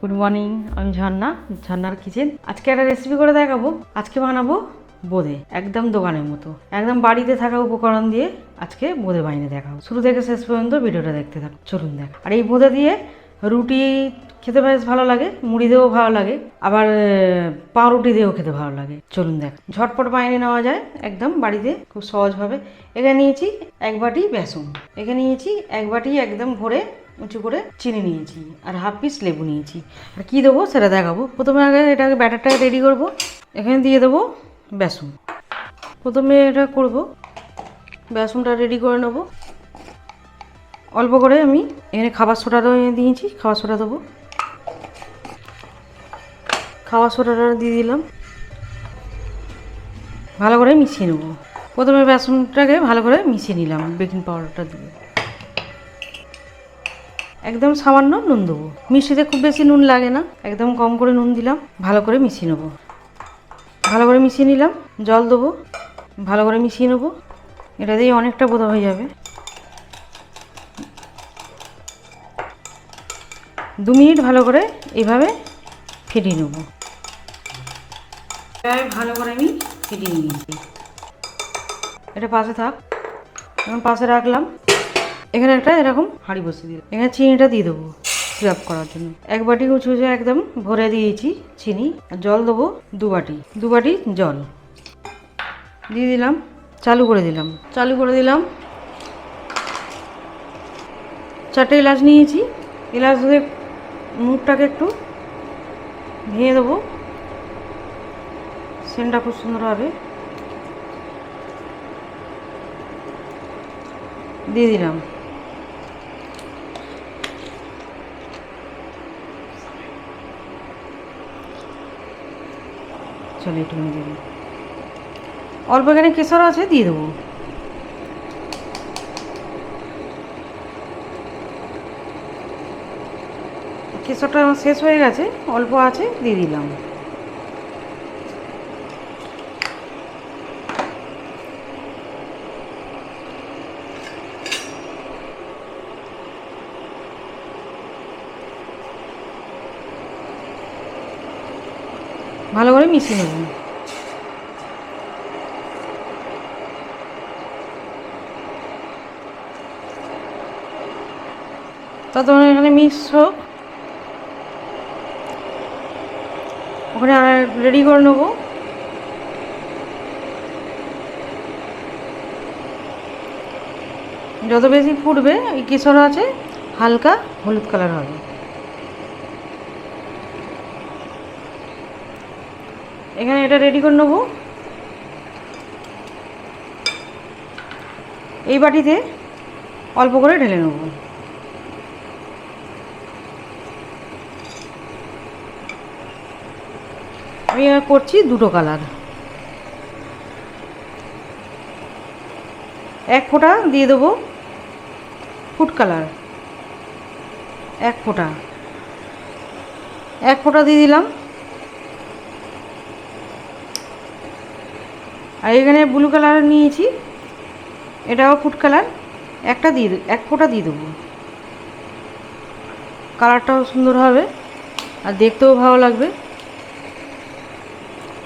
Good morning, আমি ঝর্ণার kitchen. আজকে একটা রেসিপি করে দেখাবো। আজকে বানাবো বোঁদে, একদম দোকানের মতো, একদম বাড়িতে থাকা উপকরণ দিয়ে আজকে বোঁদে বানিয়ে দেখাবো। শুরু থেকে শেষ পর্যন্ত ভিডিওটা দেখতে থাকো, চলুন দেখ। আর এই বোঁদে দিয়ে রুটি খেতে বেশ ভালো লাগে, মুড়ি দিয়েও ভালো লাগে, আবার পাউরুটি দিয়েও খেতে ভালো লাগে। চলুন দেখ, ঝটপট বানিয়ে নেওয়া যায় একদম বাড়িতে, খুব সহজভাবে। এখানে নিয়েছি এক বাটি বেসন, এখানে নিয়েছি এক বাটি একদম ভরে উঁচু করে চিনি নিয়েছি, আর হাফ পিস লেবু নিয়েছি। আর কী দেবো সেটা দেখাবো। প্রথমে আগে এটাকে ব্যাটারটাকে রেডি করব। এখানে দিয়ে দেবো বেসন। প্রথমে এটা করব, বেসনটা রেডি করে নেব। অল্প করে আমি এখানে খাবার সোডাটা দিয়েছি, খাবার সোডা দেবো। খাবার সোডাটা দিয়ে দিলাম, ভালো করে মিশিয়ে নেব। প্রথমে বেসনটাকে ভালো করে মিশিয়ে নিলাম বেকিং পাউডারটা দিয়ে। একদম সামান্য নুন দেবো, মিষ্টিতে খুব বেশি নুন লাগে না, একদম কম করে নুন দিলাম। ভালো করে মিশিয়ে নেবো, ভালো করে মিশিয়ে নিলাম। জল দেবো, ভালো করে মিশিয়ে নেবো। এটা দিয়ে অনেকটা বোঁদে হয়ে যাবে। 2 মিনিট ভালো করে এইভাবে ফেটিয়ে নেব। ভালো করে আমি ফেটিয়ে নিয়েছি, এটা পাশে থাক। এখন পাশে রাখলাম। এখানে একটা এরকম হাঁড়ি বসিয়ে দিলাম, এখানে চিনিটা দিয়ে দেবো সিরাপ করার জন্য। 1 বাটি উঁচু একদম ভরে দিয়েছি চিনি। আর জল দেবো 2 বাটি, 2 বাটি জল দিয়ে দিলাম। চালু করে দিলাম। 4টে এলাচ নিয়েছি, এলাচ দিয়ে মুখটাকে একটু ভেঙে দেবো, সেন্টটা খুব সুন্দর হবে। দিয়ে দিলাম। চলো একটু দিয়ে দেবো। অল্প এখানে কেশর আছে, দিয়ে দেবো। কেশরটা আমার শেষ হয়ে গেছে, অল্প আছে, দিয়ে দিলাম। ভালো করে মিশিয়ে নেব। ততক্ষণ এখানে মিক্স হোক, ওখানে রেডি করে নেবো। যত বেশি ফুটবে, এই কেশর আছে হালকা হলুদ কালার হবে। এখানে এটা রেডি করে নেবো। এই বাটিতে অল্প করে ঢেলে নেব। আমি করছি 2টো কালার। 1 ফোঁটা দিয়ে দেবো ফুড কালার, 1 ফোঁটা দিয়ে দিলাম। আর এখানে ব্লু কালার নিয়েছি, এটাও ফুড কালার, 1 ফোঁটা দিয়ে দেবো। কালারটাও সুন্দর হবে আর দেখতেও ভালো লাগবে।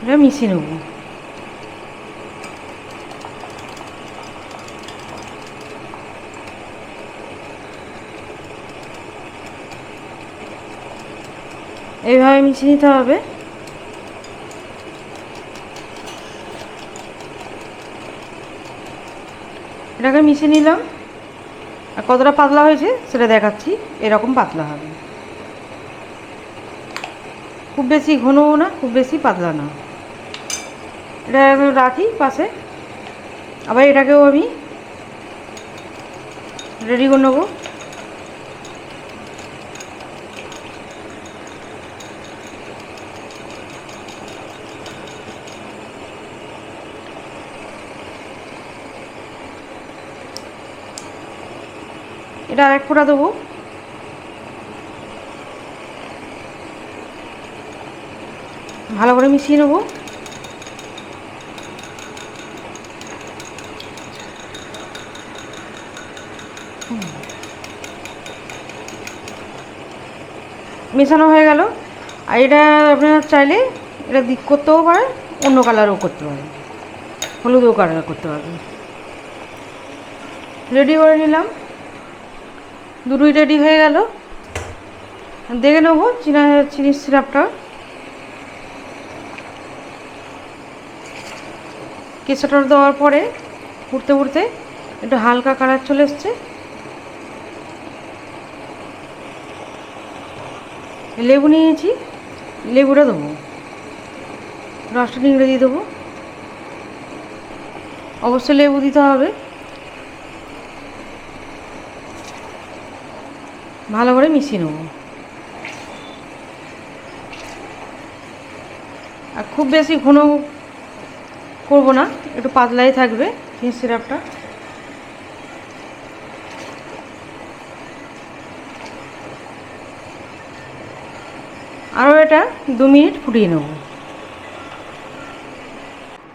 এটা মিশিয়ে নেব। এইভাবে মিশিয়ে নিতে হবে। এটাকে মিশিয়ে নিলাম। আর কতটা পাতলা হয়েছে সেটা দেখাচ্ছি। এরকম পাতলা হবে, খুব বেশি ঘনও না, খুব বেশি পাতলা না। এটা রাখি পাশে। আবার এটাকেও আমি রেডি করে নেবো। এটা 1 ফোঁটা দেবো। ভালো করে মিশিয়ে নেবো। মেশানো হয়ে গেল। আর এটা আপনারা চাইলে এটা দিক করতেও পারেন, অন্য কালারও করতে পারেন, হলুদও কালার করতে পারবেন। রেডি করে নিলাম, দুটোই রেডি হয়ে গেল। দেখে নেবো চিনির সিরাপটা। কেশরটা দেওয়ার পরে উঠতে উঠতে একটু হালকা কালার চলে এসছে। লেবু নিয়েছি, লেবুটা দেবো, রসটা নিংড়ে দিয়ে দেবো। অবশ্যই লেবু দিতে হবে। ভালো করে মিশিয়ে নেব। আর খুব বেশি ঘন করব না, একটু পাতলাই থাকবে চিনি সিরাপটা। আরও এটা 2 মিনিট ফুটিয়ে নেব।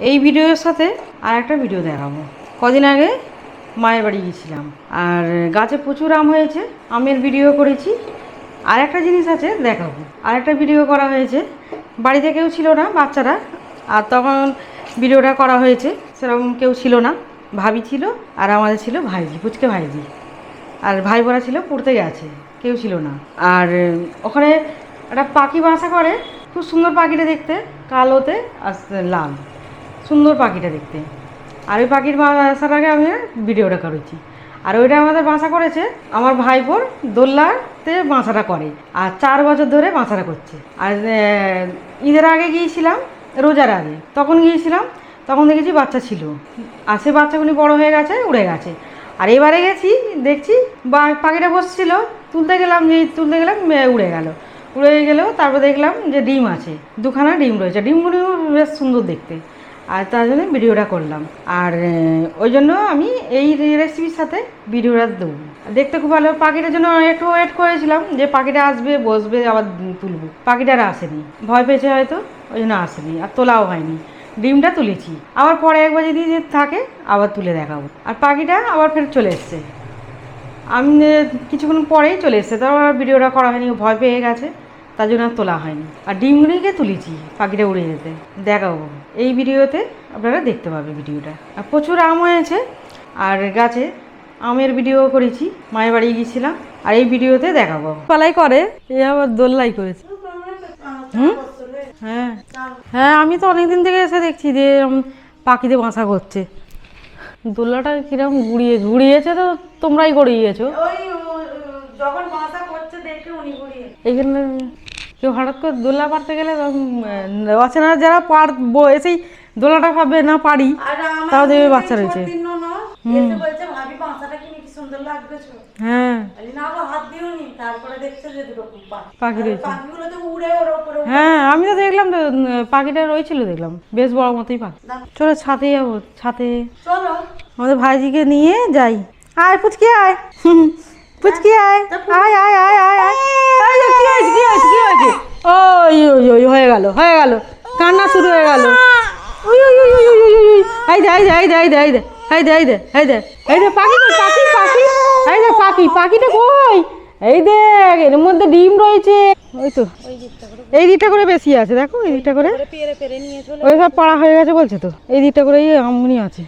এই ভিডিওর সাথে আর একটা ভিডিও দেখাবো। কদিন আগে মায়ের বাড়ি গিয়েছিলাম, আর গাছে প্রচুর আম হয়েছে, আমের ভিডিও করেছি। আর একটা জিনিস আছে দেখাবো, আর একটা ভিডিও করা হয়েছে। বাড়িতে কেউ ছিল না, বাচ্চারা, আর তখন ভিডিওটা করা হয়েছে। সেরকম কেউ ছিল না, ভাবি ছিল আর আমাদের ছিল ভাইজি, পুচকে ভাইজি। আর ভাই বোরা ছিল পড়তে গেছে, কেউ ছিল না। আর ওখানে একটা পাখি বাসা করে, খুব সুন্দর পাখিটা দেখতে, কালোতে আর লাল, সুন্দর পাখিটা দেখতে। আর ওই পাখির বাসাটাকে আমি ভিডিওটা করেছি। আর ওইটা আমাদের বাসা করেছে আমার ভাইপোর দোল্লাতে বাসাটা করে, আর 4 বছর ধরে বাসাটা করছে। আর ঈদের আগে গিয়েছিলাম, রোজার আগে, তখন গিয়েছিলাম, তখন দেখেছি বাচ্চা ছিল। আর সে বাচ্চাগুলি বড় হয়ে গেছে, উড়ে গেছে। আর এবারে গেছি, দেখছি পাখিটা বসছিল, তুলতে গেলাম উড়ে গেল। উড়ে গেলেও তারপর দেখলাম যে ডিম আছে, 2খানা ডিম রয়েছে, ডিমগুলিও বেশ সুন্দর দেখতে। আর তার জন্য ভিডিওটা করলাম। আর ওই জন্য আমি এই রেসিপির সাথে ভিডিওটা দেবো। দেখতে খুব ভালো। পাখিটার জন্য একটু ওয়েট করেছিলাম যে পাখিটা আসবে, বসবে, আবার তুলবো। পাখিটা আর আসেনি, ভয় পেয়েছে হয়তো, ওই জন্য আসেনি, আর তোলাও হয়নি। ডিমটা তুলেছি, আবার পরে একবার যদি থাকে আবার তুলে দেখাবো। আর পাখিটা আবার ফের চলে এসছে, আমি কিছুক্ষণ পরেই চলে এসছে, তারপর ভিডিওটা করা হয়নি, ভয় পেয়ে গেছে, তার জন্য তোলা হয়নি। আর ডিমগুলিকে তুলেছি পাখিটা উড়ে যেতে, দেখাবো এই ভিডিওতে, আপনারা দেখতে পাবে ভিডিওটা। আর প্রচুর আম হয়েছে, আর গাছে আমের ভিডিও করেছি, মায়ের বাড়ি গিয়েছিলাম, আর এই ভিডিওতে দেখাবো। পালাই করে, এই আবার দোল্লাই করেছে। হ্যাঁ হ্যাঁ, আমি তো অনেকদিন থেকে এসে দেখছি যে পাখিতে বাসা করছে। দোল্লাটা কিরকম ঘুরিয়েছে, তো তোমরাই গড়িয়েছো। যখন বাসা করছে দেখে উনি ঘুরিয়ে, এইখানে কেউ হঠাৎ করে দোলা পারতে গেলে অচেনা যারা এসেই দোলাটা পাবে না পারি, তাও দেখবে বাচ্চা রয়েছে। হ্যাঁ পাখি রয়েছে। হ্যাঁ আমি তো দেখলাম, তো পাখিটা রয়েছিল, দেখলাম বেশ বড় মতোই পাখি। চলো ছাদে যাবো, ছাদে চলো আমাদের ভাইজিকে নিয়ে যাই। আয় পুচকি আয়, পুচকি আয়, আয় আয় আয় আয় আয়। কি হয়েছে কি হয়েছে কি হয়েছে? ওই ওই ওই হয়ে গেল, কান্না শুরু হয়ে গেল। ওই ওই ওই ওই ওই ওই, এই দে এই দে এই দে এই দে এই দে এই দে এই দে এই দে এই দে পাখি পাখি পাখি, এই দে পাখিটা কই? এই দেখ, এর মধ্যে ডিম রয়েছে। ওই তো এই দিকটা করে বেশি আছে, দেখো এই দিকটা করে, ওই সব পাড়া হয়ে গেছে বলছে তো, এই দিকটা করে আমগুনি আছে,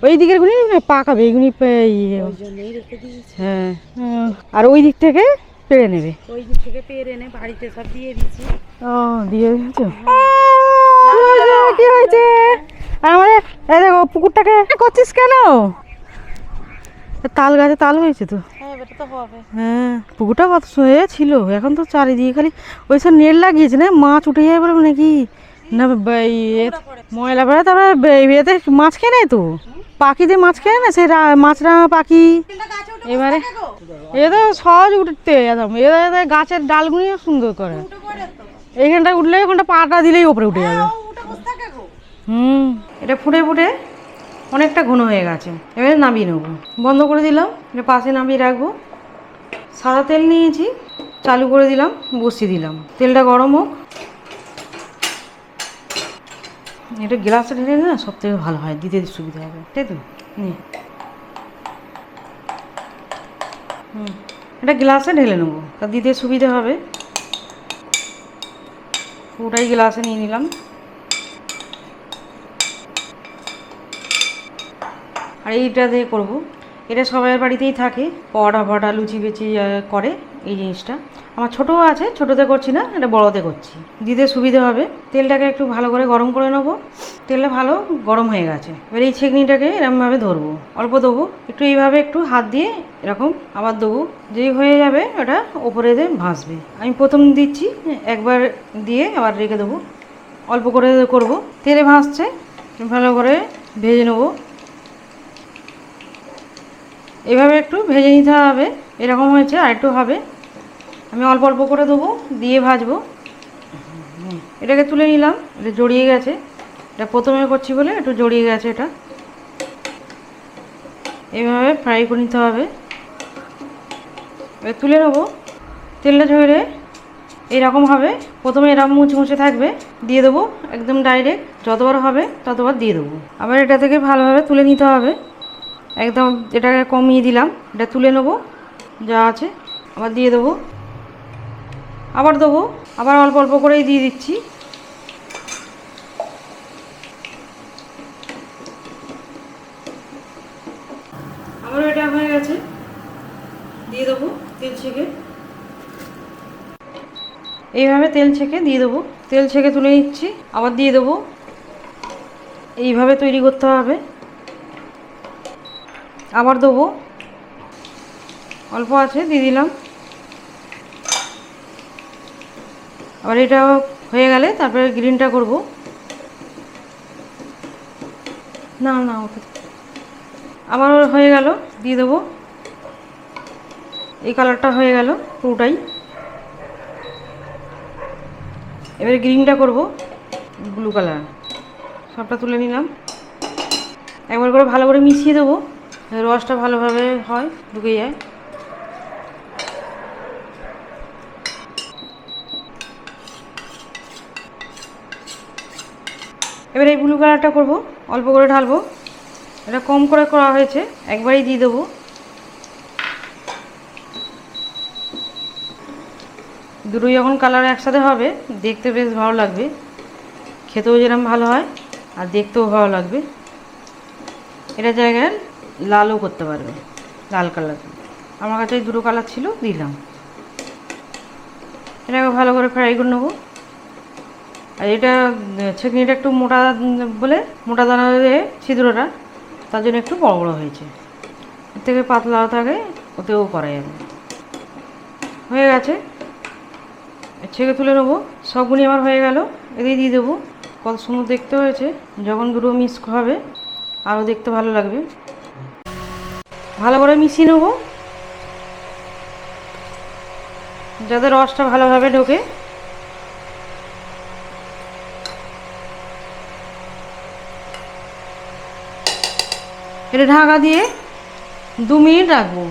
ওই দিকের গুলি পাকাবে, এইগুলি হ্যাঁ। আর ওই দিক থেকে পেরে নেবে, ওই দিক থেকে পেরে এনে বাড়িতে সব দিয়ে দিচ্ছি। ও দিয়ে দিয়েছো? কি হয়েছে? আর আমাদের এই দেখো পুকুরটাকে করছিস কেন? তাল গাছে তাল হয়েছে তো। হ্যাঁ পুকুরটা কত ছিল, এখন তো চারিদিকে খালি ওই সব নেট লাগিয়েছে না, মাছ উঠে যাবে বলে নাকি না, ময়লা বেড়া, তারপরে এতে মাছ খেয়ে নেয় তো, পাখিদের মাছ খেয়ে না, সেই মাছরা পাখি। এবারে এ তো সহজ উঠতে একদম, গাছের ডালগুলিও সুন্দর করে, এইখানটা উঠলে ওখানটা পাটা দিলেই ওপরে উঠে যাবে। এটা ফুটে ফুটে অনেকটা ঘন হয়ে গেছে, এবারে নামিয়ে নেবো। বন্ধ করে দিলাম, এটা পাশে নামিয়ে রাখবো। সাদা তেল নিয়েছি, চালু করে দিলাম, বসিয়ে দিলাম, তেলটা গরম হোক। এটা গ্লাসে ঢেলে না সব থেকে ভালো হয়, দিতে সুবিধা হবে, তাই তো। এটা গ্লাসে ঢেলে নেবো, তা দিতে সুবিধা হবে। পুরোটাই গ্লাসে নিয়ে নিলাম। আর এইটা দিয়ে করব, এটা সবার বাড়িতেই থাকে, পরোটা ফটা লুচি বেচি করে এই জিনিসটা। আমার ছোটও আছে, ছোটোতে করছি না, এটা বড়োতে করছি, দিতে সুবিধে হবে। তেলটাকে একটু ভালো করে গরম করে নেবো। তেলটা ভালো গরম হয়ে গেছে, এবার এই ছেঁকনিটাকে এরকমভাবে ধরবো, অল্প দেবো, একটু এইভাবে একটু হাত দিয়ে এরকম আবার দেবো, যেই হয়ে যাবে ওটা ওপরে দিয়ে ভাসবে। আমি প্রথম দিচ্ছি, একবার দিয়ে আবার রেখে দেবো, অল্প করে করব। তেলে ভাসছে, ভালো করে ভেজে নেবো। এভাবে একটু ভেজে নিতে হবে, এরকম হয়েছে, আর একটু হবে। আমি অল্প অল্প করে দেবো, দিয়ে ভাজবো। এটাকে তুলে নিলাম, এটা জড়িয়ে গেছে, এটা প্রথমে করছি বলে একটু জড়িয়ে গেছে। এটা এইভাবে ফ্রাই করে নিতে হবে। এবার তুলে নেবো, তেলটা ঝরে এরকম হবে। প্রথমে এরকম মুচমুচে থাকবে, দিয়ে দেবো একদম ডাইরেক্ট, যতবার হবে ততবার দিয়ে দেবো। আবার এটা থেকে ভালোভাবে তুলে নিতে হবে, একদম এটাকে কমিয়ে দিলাম, এটা তুলে নেবো যা আছে, আবার দিয়ে দেবো, আবার দেবো, আবার অল্প অল্প করেই দিয়ে দিচ্ছি। আবার এটা হয়ে গেছে, দিয়ে দেবো তেল ছেঁকে, এইভাবে তেল ছেঁকে দিয়ে দেবো। তেল ছেঁকে তুলে নিচ্ছি, আবার দিয়ে দেবো। এইভাবে তৈরি করতে হবে। আবার দেবো, অল্প আছে, দিয়ে দিলাম। আবার এটা হয়ে গেলে তারপরে গ্রিনটা করব। না না ওটা আবার হয়ে গেল, দিয়ে দেবো। এই কালারটা হয়ে গেল পুরোটাই। এবারে গ্রিনটা করব, ব্লু কালার, সবটা তুলে নিলাম। একবার করে ভালো করে মিশিয়ে দেবো, রসটা ভালোভাবে হয়, ঢুকে যায়। এবার এই ব্লু কালারটা করব, অল্প করে ঢালবো, এটা কম করে করা হয়েছে, একবারই দিয়ে দেবো। দুটোই যখন কালার একসাথে হবে দেখতে বেশ ভালো লাগবে, খেতেও যেরকম ভালো হয় আর দেখতেও ভালো লাগবে। এটা জায়গায় লালও করতে পারবে, লাল কালার। আমার কাছে দুটো কালার ছিল, দিলাম। এটাকে ভালো করে ফ্রাই করে নেবো। আর এটা ছেঁকনিটা একটু মোটা বলে, মোটা দানা দিয়ে ছিদ্রটা, তার জন্য একটু বড় বড় হয়েছে। এর থেকে পাতলা থাকে, ওতেও করা যাবে। হয়ে গেছে, ছেঁকে তুলে নেবো। সবগুলি আমার হয়ে গেল, এদিকে দিয়ে দেবো। কত সুন্দর দেখতে হয়েছে, যখন দুটো মিক্স হবে আরও দেখতে ভালো লাগবে। ভালো করে মিশিয়ে নেবো, যাতে রসটা ভালোভাবে ঢোকে। এটা ঢাকা দিয়ে 2 মিনিট রাখবো,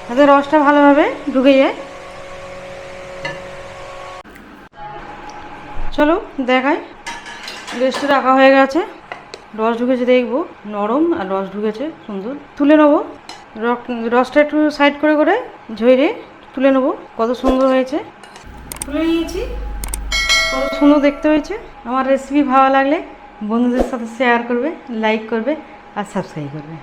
যাতে রসটা ভালোভাবে ঢুকে যায়। চলো দেখাই, রেস্টে রাখা হয়ে গেছে, রস ঢুকেছে দেখবো, নরম আর রস ঢুকেছে সুন্দর। তুলে নেবো, রসটা একটু সাইড করে করে ঝরিয়ে তুলে নেবো। কত সুন্দর হয়েছে, তুলে নিয়েছি, কত সুন্দর দেখতে হয়েছে। আমার রেসিপি ভালো লাগলে বন্ধুদের সাথে শেয়ার করবে, লাইক করবে আর সাবস্ক্রাইব করবে।